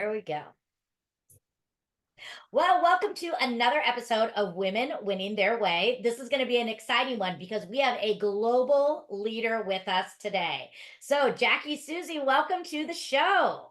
There we go. Well, welcome to another episode of Women Winning Their Way. This is going to be an exciting one because we have a global leader with us today. So, Jacquie Susie, welcome to the show.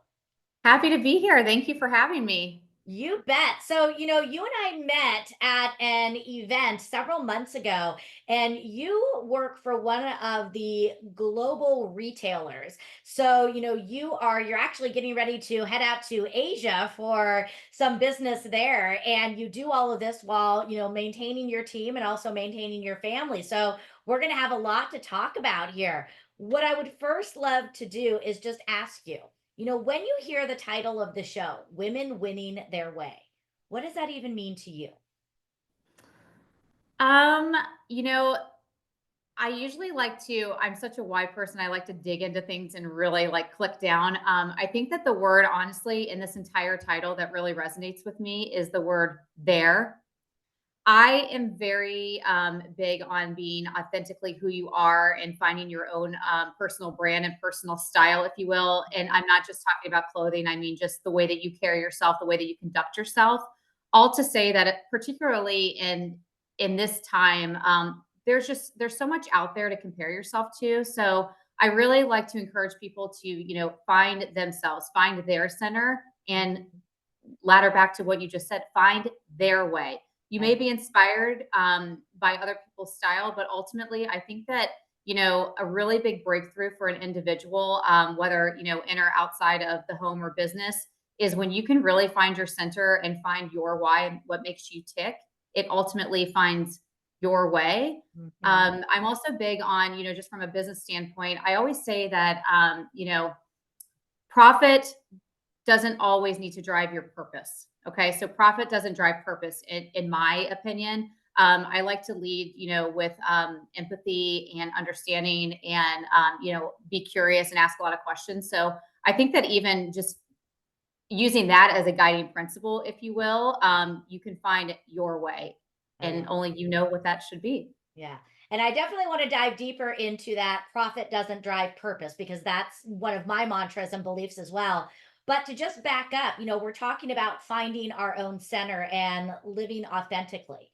Happy to be here. Thank you for having me. You bet. So, you and I met at an event several months ago, and you work for one of the global retailers. So, you're actually getting ready to head out to Asia for some business there, and you do all of this while, maintaining your team and also maintaining your family. So, we're going to have a lot to talk about here. What I would first love to do is just ask you. When you hear the title of the show, Women Winning Their Way, what does that even mean to you? Um, you know, I usually I'm such a why person. I like to dig into things and really click down. I think that the word, honestly, in this entire title that really resonates with me is the word there. I am very big on being authentically who you are and finding your own personal brand and personal style, if you will. And I'm not just talking about clothing. I mean, just the way that you carry yourself, the way that you conduct yourself. All to say that, particularly in this time, there's so much out there to compare yourself to. So I really like to encourage people to find themselves, find their center, and ladder back to what you just said. Find their way. You may be inspired by other people's style, but ultimately, I think that a really big breakthrough for an individual, whether in or outside of the home or business, is when you can really find your center and find your why and what makes you tick. It ultimately finds your way. Mhm. I'm also big on just from a business standpoint. I always say that profit doesn't always need to drive your purpose. Okay. So profit doesn't drive purpose, in my opinion. I like to lead, with empathy and understanding and, be curious and ask a lot of questions. So I think that even just using that as a guiding principle, if you will, you can find your way I and love it. only you know what that should be. Yeah. And I definitely want to dive deeper into that profit doesn't drive purpose because that's one of my mantras and beliefs as well. But to just back up, we're talking about finding our own center and living authentically.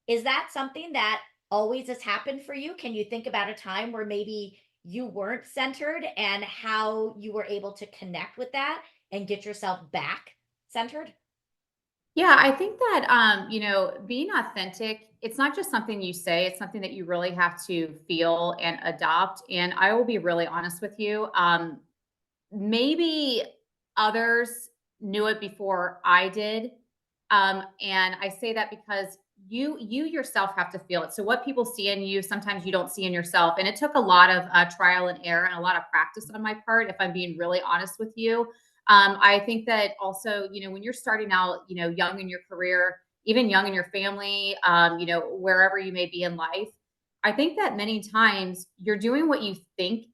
Is that something that always has happened for you? Can you think about a time where maybe you weren't centered and how you were able to connect with that and get yourself back centered? Yeah, I think that being authentic, it's not just something you say, it's something that you really have to feel and adopt. And I will be really honest with you. Maybe others knew it before I did. And I say that because you yourself have to feel it. So what people see in you, sometimes you don't see in yourself. And it took a lot of trial and error and a lot of practice on my part, if I'm being really honest with you. I think that also, when you're starting out, young in your career, even young in your family, wherever you may be in life, I think that many times you're doing what you think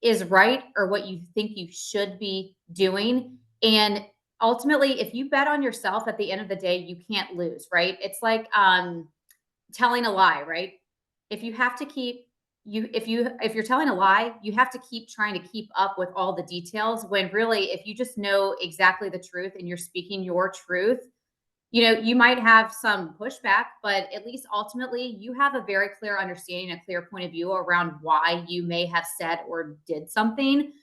is right or what you think you should be doing. And ultimately, if you bet on yourself at the end of the day, you can't lose, right? It's like telling a lie, right? If you have to keep if you're telling a lie, you have to keep trying to keep up with all the details when really if you just know exactly the truth and you're speaking your truth, you might have some pushback, but at least ultimately you have a very clear understanding, a clear point of view around why you may have said or did something.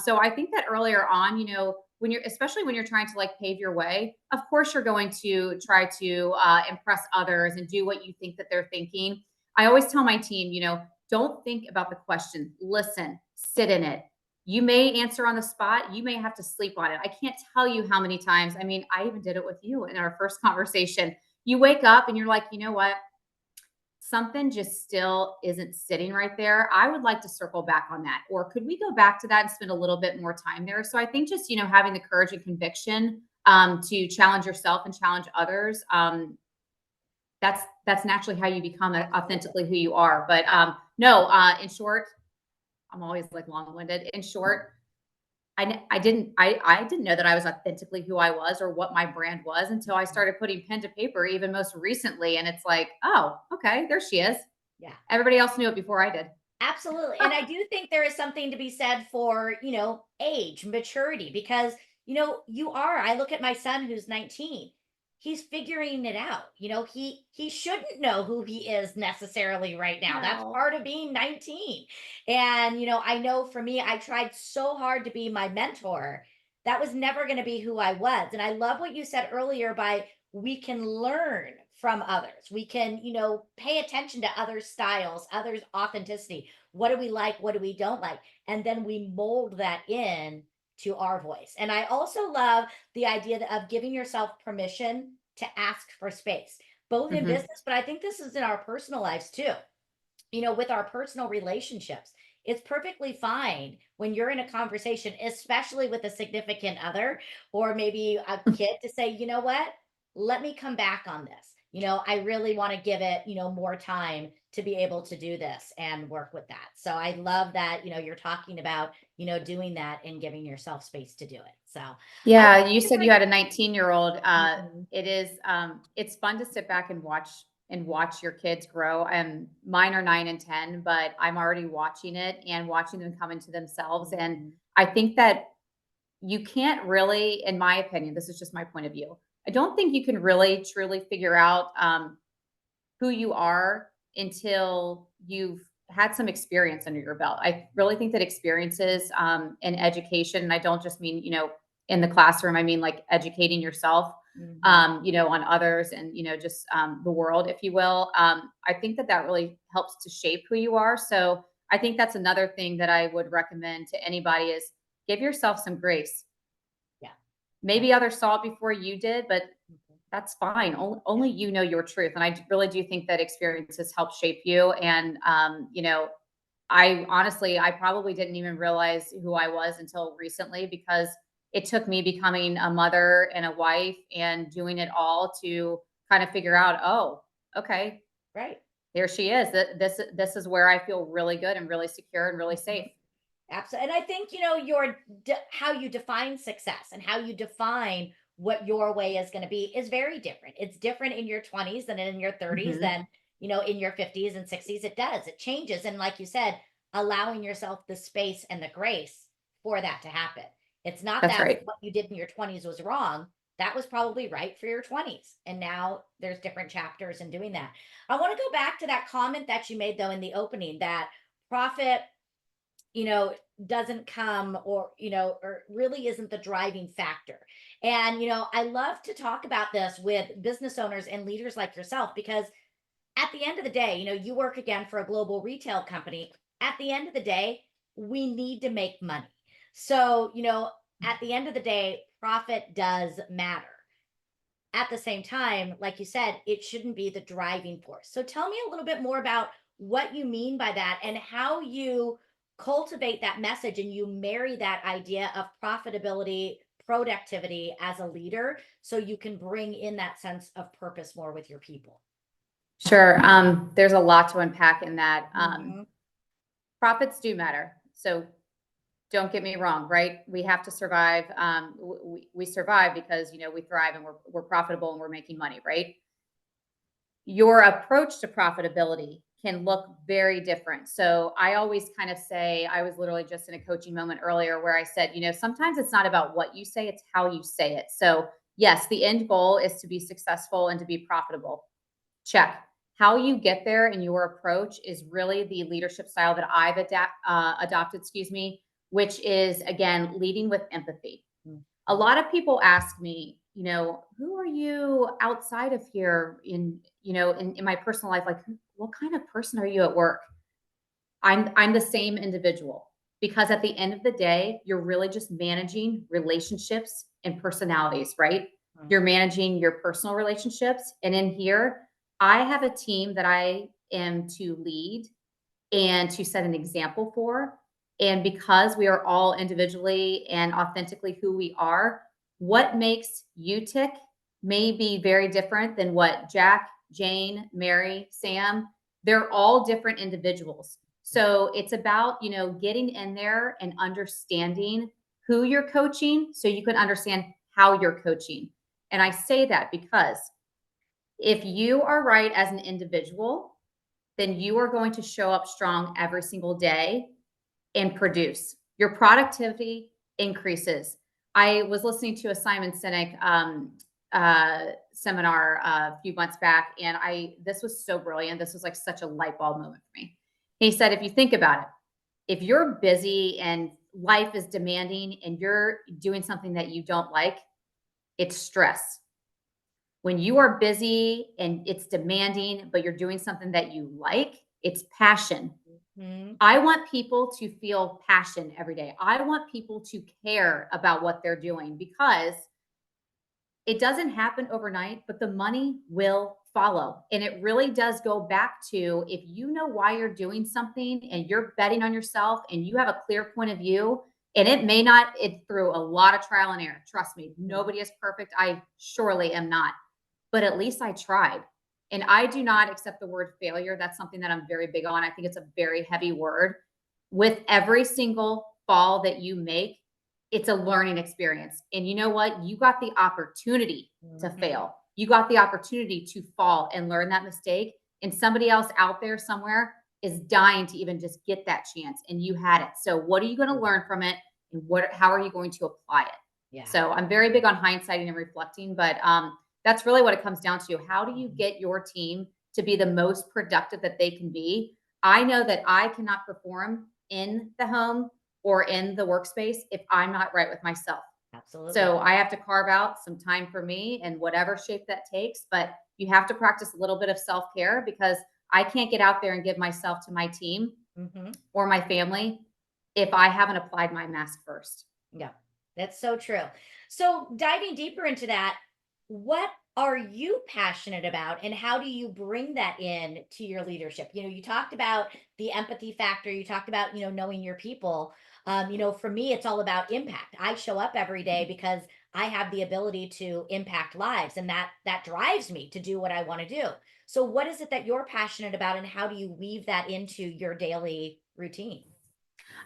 So I think that earlier on, when especially when you're trying to pave your way, of course you're going to try to impress others and do what you think that they're thinking. I always tell my team, don't think about the question, listen, sit in it. You may answer on the spot. You may have to sleep on it. I can't tell you how many times. I mean, I even did it with you in our first conversation. You wake up and you're like, you know what? Something just still isn't sitting right there. I would like to circle back on that. Or could we go back to that and spend a little bit more time there? So I think just, having the courage and conviction to challenge yourself and challenge others. That's naturally how you become authentically who you are. But no, in short, I'm always long-winded. In short, I didn't know that I was authentically who I was or what my brand was until I started putting pen to paper even most recently, and it's like, "Oh, okay, there she is." Yeah. Everybody else knew it before I did. Absolutely. And I do think there is something to be said for, age, maturity, because I look at my son who's 19. He's figuring it out. He shouldn't know who he is necessarily right now. That's No. part of being 19. And I know for me, I tried so hard to be my mentor. That was never going to be who I was. And I love what you said earlier by we can learn from others. We can, pay attention to others' styles, others' authenticity. What do we like? What do we don't like? And then we mold that in to our voice. And I also love the idea of giving yourself permission to ask for space, both in Mhm. business, but I think this is in our personal lives too. With our personal relationships, it's perfectly fine when you're in a conversation, especially with a significant other or maybe a kid, to say, you know what? Let me come back on this. I really want to give it, more time to be able to do this and work with that. So I love that, you're talking about, doing that and giving yourself space to do it. So I want Yeah, you to said you had a 19-year-old. Mhm. It is, it's fun to sit back and watch your kids grow. And mine are 9 and 10, but I'm already watching it and watching them come into themselves. And Mhm. I think that you can't really, in my opinion, this is just my point of view. I don't think you can really truly figure out who you are until you've had some experience under your belt. I really think that experiences in education, and I don't just mean, in the classroom, I mean like educating yourself, Mhm. on others and, just the world, if you will. I think that that really helps to shape who you are. So I think that's another thing that I would recommend to anybody is give yourself some grace. Yeah. Yeah. Maybe others saw it before you did, but Mhm. that's fine. Yeah. Only you know your truth. And really do think that experiences help shape you. And, I honestly, I probably didn't even realize who I was until recently because it took me becoming a mother and a wife and doing it all to kind of figure out, oh, okay, Right. here she is. This is where I feel really good and really secure and really safe. Mhm. Absolutely. And I think, how you define success and how you define what your way is going to be is very different. It's different in your 20s than in your 30s, Hmm. than, in your 50s and 60s. It does. It changes. And like you said, allowing yourself the space and the grace for that to happen. It's not That's that right. what you did in your 20s was wrong. That was probably right for your 20s. And now there's different chapters in doing that. I want to go back to that comment that you made, though, in the opening, that profit you know doesn't come, or really isn't the driving factor. And I love to talk about this with business owners and leaders like yourself, because at the end of the day, you work again for a global retail company. At the end of the day, we need to make money. So at the end of the day, profit does matter. At the same time, like you said, it shouldn't be the driving force. So tell me a little bit more about what you mean by that and how you cultivate that message and you marry that idea of profitability, productivity as a leader so you can bring in that sense of purpose more with your people. Sure. There's a lot to unpack in that. Mhm. Profits do matter. So don't get me wrong, right? We have to survive. We survive because we thrive and we're profitable and we're making money, right? Your approach to profitability can look very different. So I always kind of say, I was literally just in a coaching moment earlier where I said, sometimes it's not about what you say, it's how you say it. So yes, the end goal is to be successful and to be profitable. Check. How you get there in your approach is really the leadership style that I've adopted, which is again leading with empathy. A Mhm. lot of people ask me, who are you outside of here in my personal life? Like, what kind of person are you at work? I'm the same individual because at the end of the day, you're really just managing relationships and personalities, right? Mhm. You're managing your personal relationships. And in here, I have a team that I am to lead and to set an example for. And because we are all individually and authentically who we are, what makes you tick may be very different than what Jack, Jane, Mary, Sam, they're all different individuals. So it's about, getting in there and understanding who you're coaching so you can understand how you're coaching. And I say that because if you are right as an individual, then you are going to show up strong every single day and produce. Your productivity increases. I was listening to a Simon Sinek seminar a few months back, and this was so brilliant. This was like such a light bulb moment for me. He said, if you think about it, if you're busy and life is demanding and you're doing something that you don't like, it's stress. When you are busy and it's demanding, but you're doing something that you like, it's passion. Mhm. I want people to feel passion every day. I want people to care about what they're doing because it doesn't happen overnight, but the money will follow. And it really does go back to, if you know why you're doing something and you're betting on yourself and you have a clear point of view, and it may not, it's through a lot of trial and error. Trust me, nobody is perfect. I surely am not, but at least I tried. And I do not accept the word failure. That's something that I'm very big on. I think it's a very heavy word. With every single fall that you make, it's a learning experience. And you know what? You got the opportunity to Mhm. fail. You got the opportunity to fall and learn that mistake. And somebody else out there somewhere is dying to even just get that chance. And you had it. So what are you going to learn from it? And how are you going to apply it? Yeah. So I'm very big on hindsighting and reflecting, but that's really what it comes down to. How do you Mhm. get your team to be the most productive that they can be? I know that I cannot perform in the home or in the workspace if I'm not right with myself. Absolutely. So I have to carve out some time for me in whatever shape that takes, but you have to practice a little bit of self-care because I can't get out there and give myself to my team Mhm. or my family if I haven't applied my mask first. Yeah, that's so true. So, diving deeper into that, what are you passionate about and how do you bring that in to your leadership? You talked about the empathy factor, you talked about, knowing your people. For me, it's all about impact. I show up every day because I have the ability to impact lives, and that drives me to do what I want to do. So, what is it that you're passionate about and how do you weave that into your daily routine?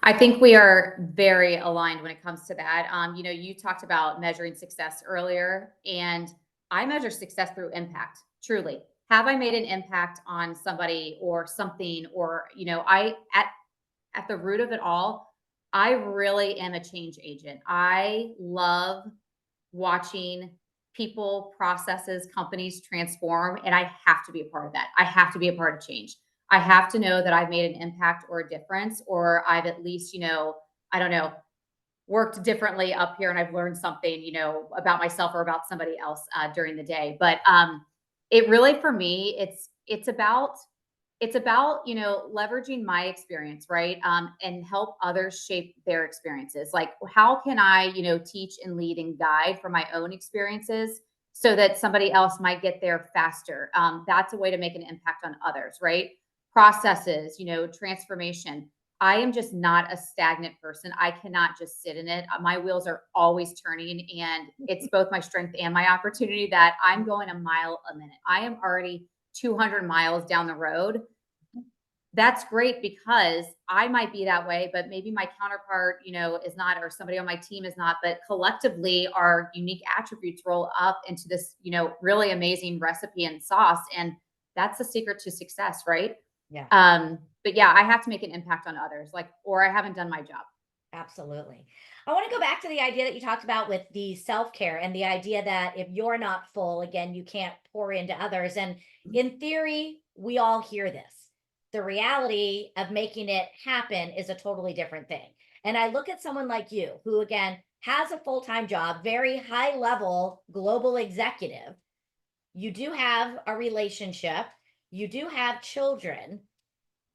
I think we are very aligned when it comes to that. You talked about measuring success earlier, and I measure success through impact. Truly, have I made an impact on somebody or something? Or I at the root of it all, I really am a change agent. I love watching people, processes, companies transform, and I have to be a part of that. I have to be a part of change. I have to know that I've made an impact or a difference, or I've at least, I don't know, worked differently up here and I've learned something, about myself or about somebody else during the day. But it really, for me, it's about leveraging my experience, right, and help others shape their experiences. Like, how can I teach and lead and guide from my own experiences so that somebody else might get there faster? That's a way to make an impact on others, right? Processes, transformation. I am just not a stagnant person. I cannot just sit in it. My wheels are always turning, and it's both my strength and my opportunity that I'm going a mile a minute. I am already 200 miles down the road. That's great because I might be that way, but maybe my counterpart, is not, or somebody on my team is not. But collectively, our unique attributes roll up into this, really amazing recipe and sauce. And that's the secret to success, right? Yeah. But yeah, I have to make an impact on others, like, or I haven't done my job. Absolutely. I want to go back to the idea that you talked about with the self care and the idea that if you're not full, again, you can't pour into others. And in theory, we all hear this. The reality of making it happen is a totally different thing. And I look at someone like you, who, again, has a full time job, very high level global executive. You do have a relationship, you do have children,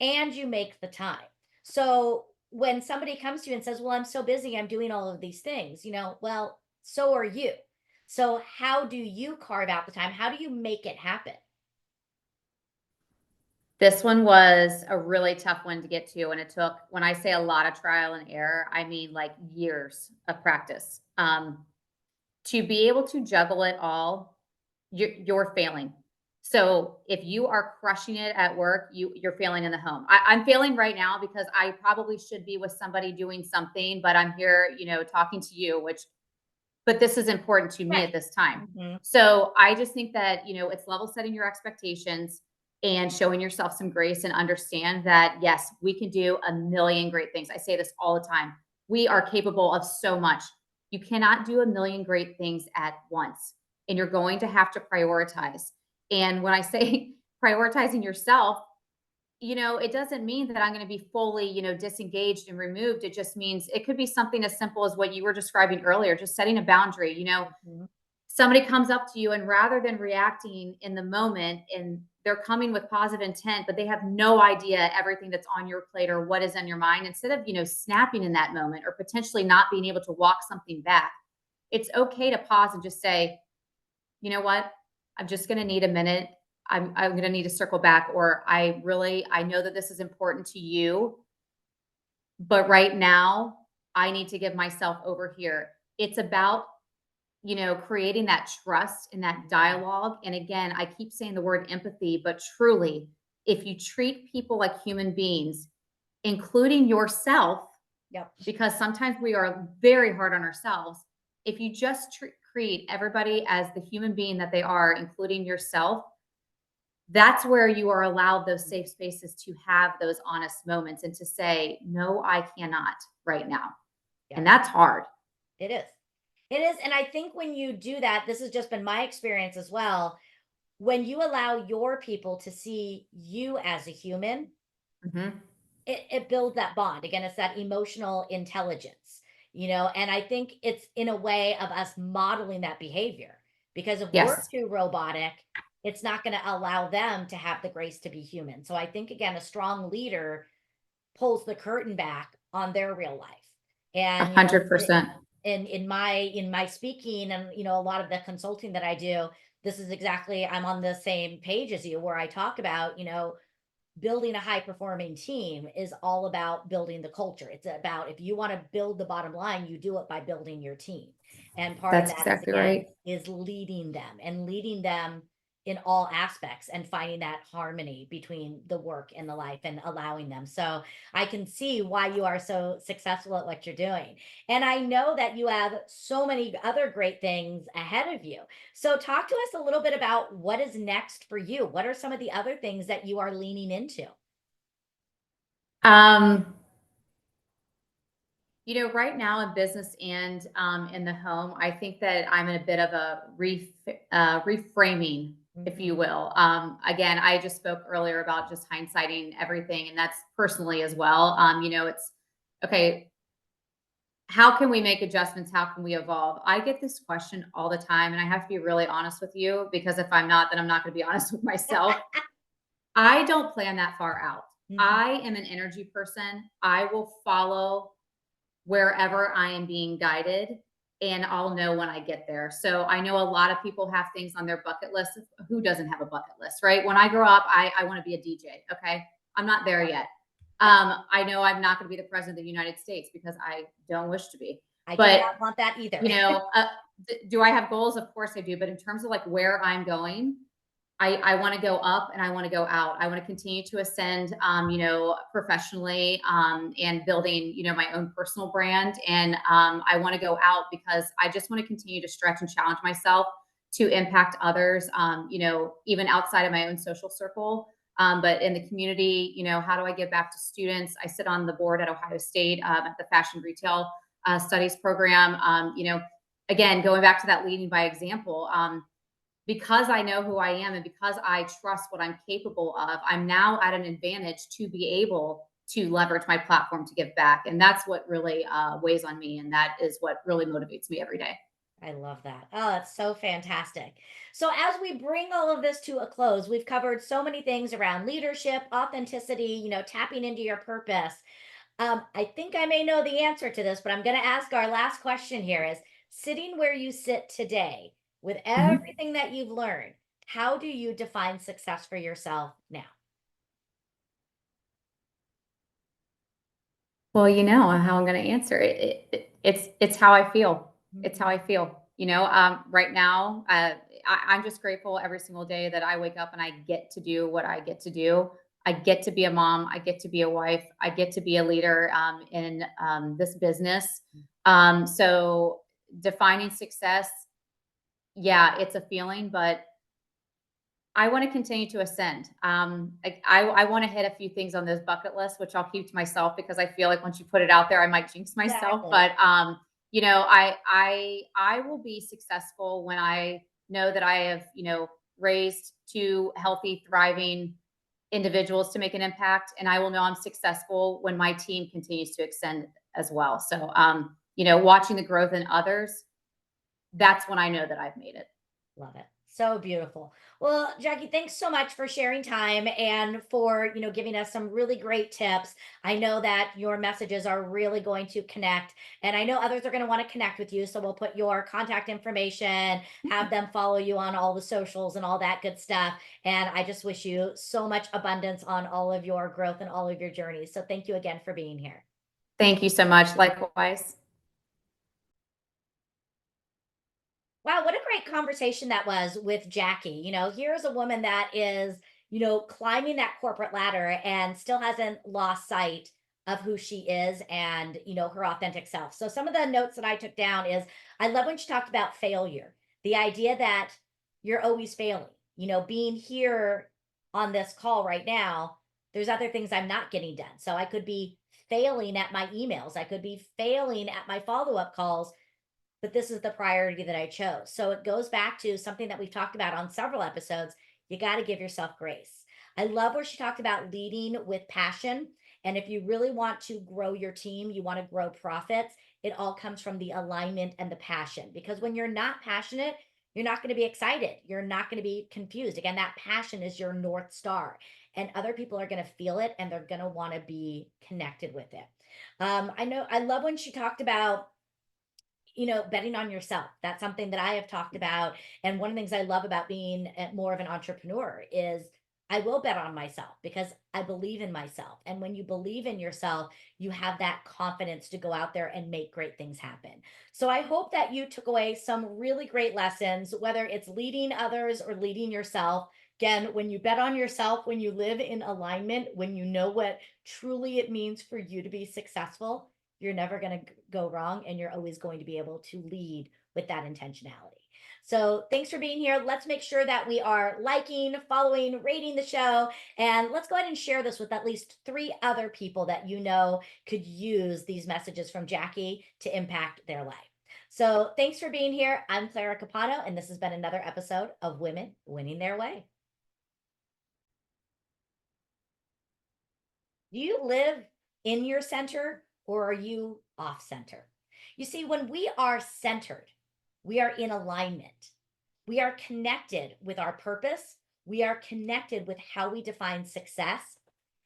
and you make the time. So when somebody comes to you and says, "Well, I'm so busy, I'm doing all of these things," well, so are you. So how do you carve out the time? How do you make it happen? This one was a really tough one to get to, and it took, when I say a lot of trial and error, I mean like years of practice. To be able to juggle it all, you're failing. So if you are crushing it at work, you're failing in the home. I'm failing right now because I probably should be with somebody doing something, but I'm here, talking to you, but this is important to me Right. at this time. Hmm. So I just think that, it's level setting your expectations and showing yourself some grace and understand that, yes, we can do a million great things. I say this all the time. We are capable of so much. You cannot do a million great things at once, and you're going to have to prioritize. And when I say prioritizing yourself, it doesn't mean that I'm going to be fully, disengaged and removed. It just means it could be something as simple as what you were describing earlier, just setting a boundary. Mhm. Somebody comes up to you, and rather than reacting in the moment, and they're coming with positive intent, but they have no idea everything that's on your plate or what is on your mind, instead of, snapping in that moment or potentially not being able to walk something back, it's okay to pause and just say, you know what? I'm just going to need a minute. I'm going to need to circle back, or I know that this is important to you, but right now I need to give myself over here. It's about, creating that trust and that dialogue. And again, I keep saying the word empathy, but truly, if you treat people like human beings, including yourself, Yep. because sometimes we are very hard on ourselves. If you just treat everybody as the human being that they are, including yourself, that's where you are allowed those safe spaces to have those honest moments and to say, no, I cannot right now. Yep. And that's hard. It is. It is. And I think when you do that, this has just been my experience as well. When you allow your people to see you as a human, Mhm. it builds that bond. Again, it's that emotional intelligence, and I think it's in a way of us modeling that behavior, because if we're Yes, too robotic, it's not going to allow them to have the grace to be human. So I think, again, a strong leader pulls the curtain back on their real life. a And, 100%. in my speaking and, a lot of the consulting that I do, this is exactly, I'm on the same page as you, where I talk about, building a high performing team is all about building the culture. It's about, if you want to build the bottom line, you do it by building your team. And part of That's that is, exactly again, right. is leading them in all aspects and finding that harmony between the work and the life and allowing them. So I can see why you are so successful at what you're doing. And I know that you have so many other great things ahead of you. So talk to us a little bit about what is next for you. What are some of the other things that you are leaning into? Um, right now in business and in the home, I think that I'm in a bit of a reframing, if you Mhm. will. Again, I just spoke earlier about just hindsighting everything, and that's personally as well. It's okay. How can we make adjustments? How can we evolve? I get this question all the time, and I have to be really honest with you, because if I'm not, then I'm not going to be honest with myself. I don't plan that far out. Mhm. I am an energy person. I will follow wherever I am being guided, and I'll know when I get there. So I know a lot of people have things on their bucket list. Who doesn't have a bucket list, right? When I grow up, I want to be a DJ. Okay. I'm not there yet. I know I'm not going to be the president of the United States, because I don't wish to be. I do But, not want that either. you know, uh, do I have goals? Of course I do. But in terms of like where I'm going, I want to go up and I want to go out. I want to continue to ascend, professionally, and building, my own personal brand. And I want to go out because I just want to continue to stretch and challenge myself to impact others, even outside of my own social circle. But in the community, how do I give back to students? I sit on the board at Ohio State, at the Fashion Retail Studies program. Again, going back to that leading by example, because I know who I am and because I trust what I'm capable of, I'm now at an advantage to be able to leverage my platform to give back. And that's what really weighs on me. And that is what really motivates me every day. I love that. Oh, that's so fantastic. So, as we bring all of this to a close, we've covered so many things around leadership, authenticity, tapping into your purpose. I think I may know the answer to this, but I'm going to ask our last question here is, sitting where you sit today with Mhm. everything that you've learned, how do you define success for yourself now? Well, you know how I'm going to answer it. It's how I feel. It's how Mhm. I feel. Right now, I'm just grateful every single day that I wake up and I get to do what I get to do. I get to be a mom. I get to be a wife. I get to be a leader in this business. So defining success, yeah, it's a feeling, but I want to continue to ascend. I want to hit a few things on those bucket lists, which I'll keep to myself because I feel like once you put it out there, I might jinx myself. Exactly. But I will be successful when I know that I have, raised two healthy, thriving individuals to make an impact. And I will know I'm successful when my team continues to extend as well. So, watching the growth in others, that's when I know that I've made it. Love it. So beautiful. Well, Jacquie, thanks so much for sharing time and for, giving us some really great tips. I know that your messages are really going to connect, and I know others are going to want to connect with you. So we'll put your contact information, have them follow you on all the socials and all that good stuff. And I just wish you so much abundance on all of your growth and all of your journeys. So thank you again for being here. Thank you so much. Likewise. Wow, what a great conversation that was with Jacquie. Here's a woman that is, climbing that corporate ladder and still hasn't lost sight of who she is and, her authentic self. So some of the notes that I took down is I love when she talked about failure, the idea that you're always failing. Being here on this call right now, there's other things I'm not getting done. So I could be failing at my emails. I could be failing at my follow-up calls, but this is the priority that I chose. So it goes back to something that we've talked about on several episodes. You got to give yourself grace. I love where she talked about leading with passion. And if you really want to grow your team, you want to grow profits, it all comes from the alignment and the passion. Because when you're not passionate, you're not going to be excited. You're not going to be confused. Again, that passion is your North Star. And other people are going to feel it and they're going to want to be connected with it. I love when she talked about betting on yourself. That's something that I have talked about. And one of the things I love about being more of an entrepreneur is I will bet on myself because I believe in myself. And when you believe in yourself, you have that confidence to go out there and make great things happen. So I hope that you took away some really great lessons, whether it's leading others or leading yourself. Again, when you bet on yourself, when you live in alignment, when you know what truly it means for you to be successful, you're never going to go wrong and you're always going to be able to lead with that intentionality. So thanks for being here. Let's make sure that we are liking, following, rating the show, and let's go ahead and share this with at least 3 other people that could use these messages from Jacquie to impact their life. So thanks for being here. I'm Clara Capano, and this has been another episode of Women Winning Their Way. Do you live in your center or are you off center? You see, when we are centered, we are in alignment. We are connected with our purpose. We are connected with how we define success.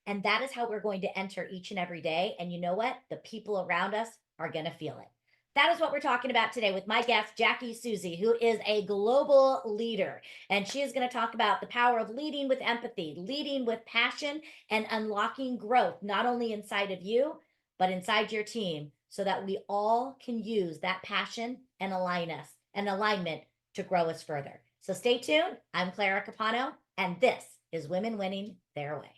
And that is how we're going to enter each and every day. And you know what? The people around us are going to feel it. That is what we're talking about today with my guest, Jacquie Susie, who is a global leader. And she is going to talk about the power of leading with empathy, leading with passion, and unlocking growth, not only inside of you, but inside your team, so that we all can use that passion and align us and alignment to grow us further. So stay tuned. I'm Clara Capano, and this is Women Winning Their Way.